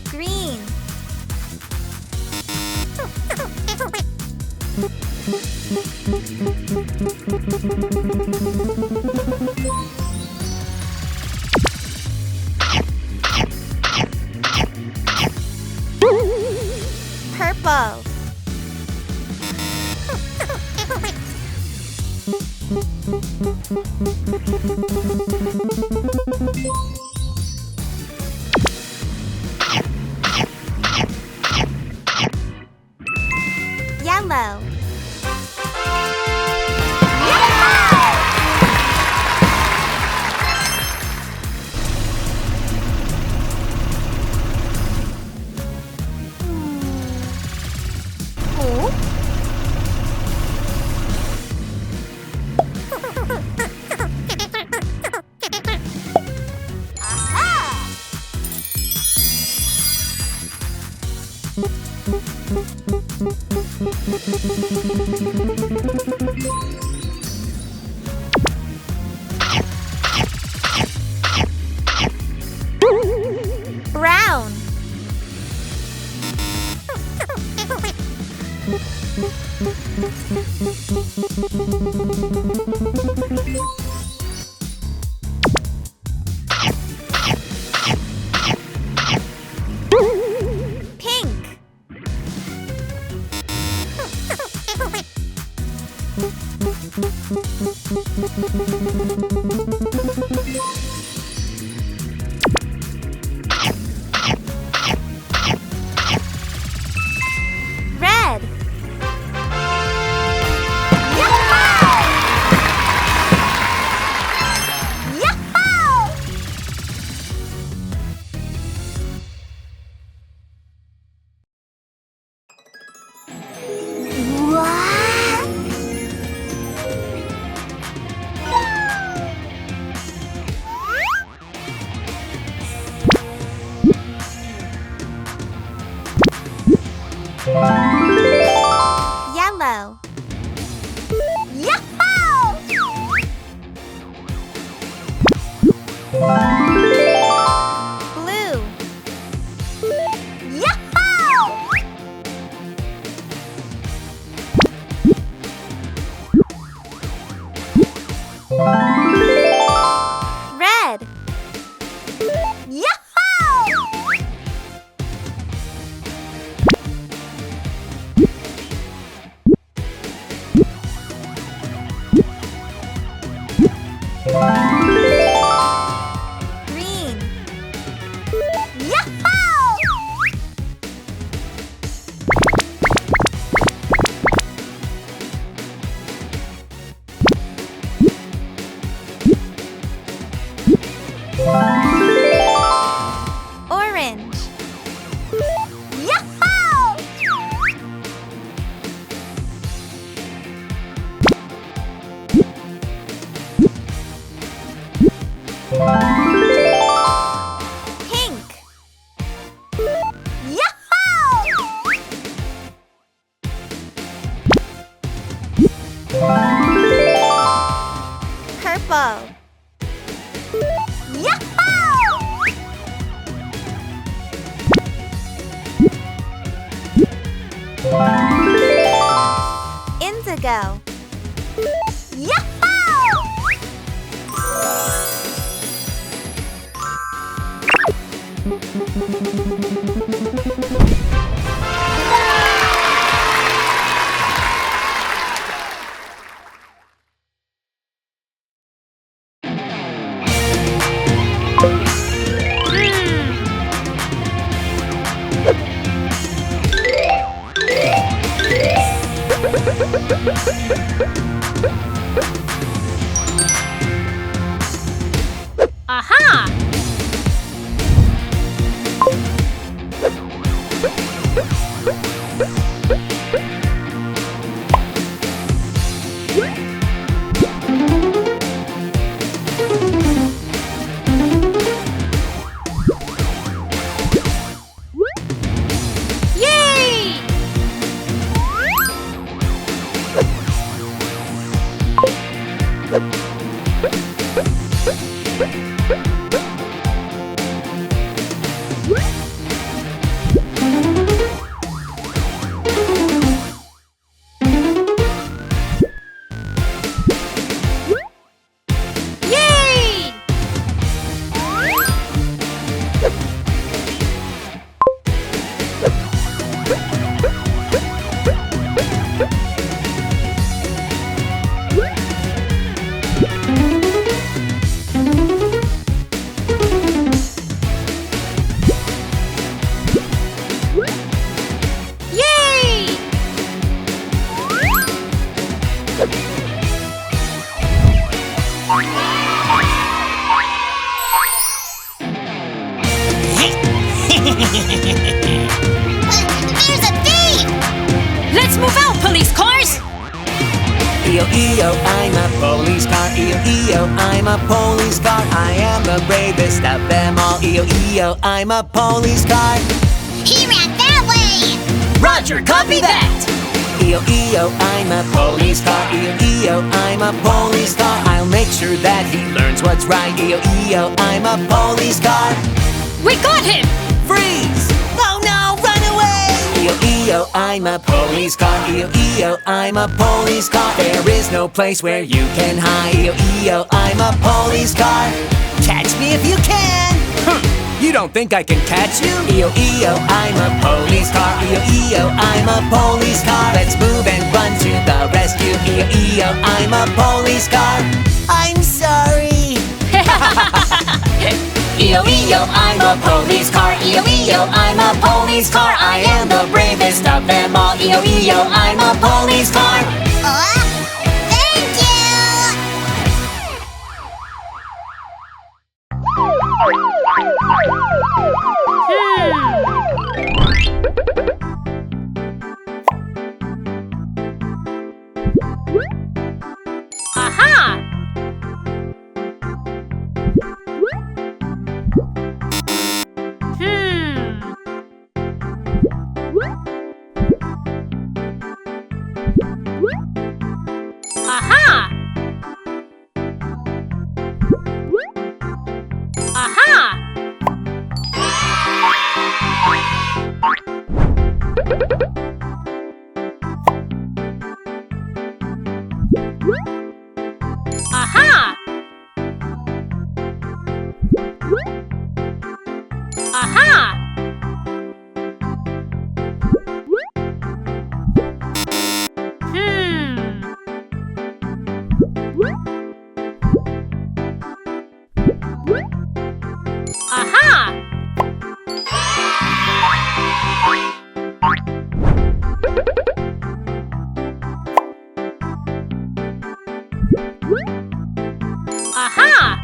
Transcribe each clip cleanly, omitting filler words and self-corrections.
Green. Purple. Yellow. Aha! Brown. Pink. Red. Yellow. Blue. Red. Green. Orange. Pink. Purple. Indigo. Aha! Yay! Yay! Yay! There's a thief! Let's move out, police cars! E-O-E-O, I'm a police car. E-O-E-O, I'm a police car. I am the bravest of them all. E-O-E-O, I'm a police car. He ran that way! Roger, copy that! E-O-E-O, I'm a police car. E-O-E-O, I'm a police car. I'll make sure that he learns what's right. E-O-E-O, I'm a police car. We got him! Freeze! Oh no, run away! E-O-E-O, I'm a police car. E-O-E-O, I'm a police car. There is no place where you can hide. E-O-E-O, I'm a police car. Catch me if you can! You don't think I can catch you? E-O-E-O, I'm a police car. E-O-E-O, I'm a police car. Let's move and run to the rescue. E-O-E-O, I'm a police car. I'm sorry. E-O-E-O, I'm a police car. E-O-E-O, I'm a police car. I am the bravest of them all. E-O-E-O, I'm a police car. Thank Aha! Aha! Aha! Aha! Aha! Aha! Aha!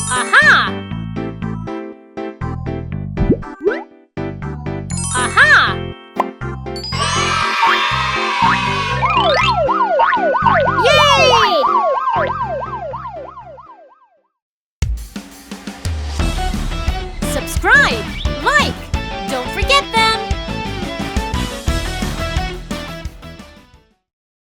Aha! Aha!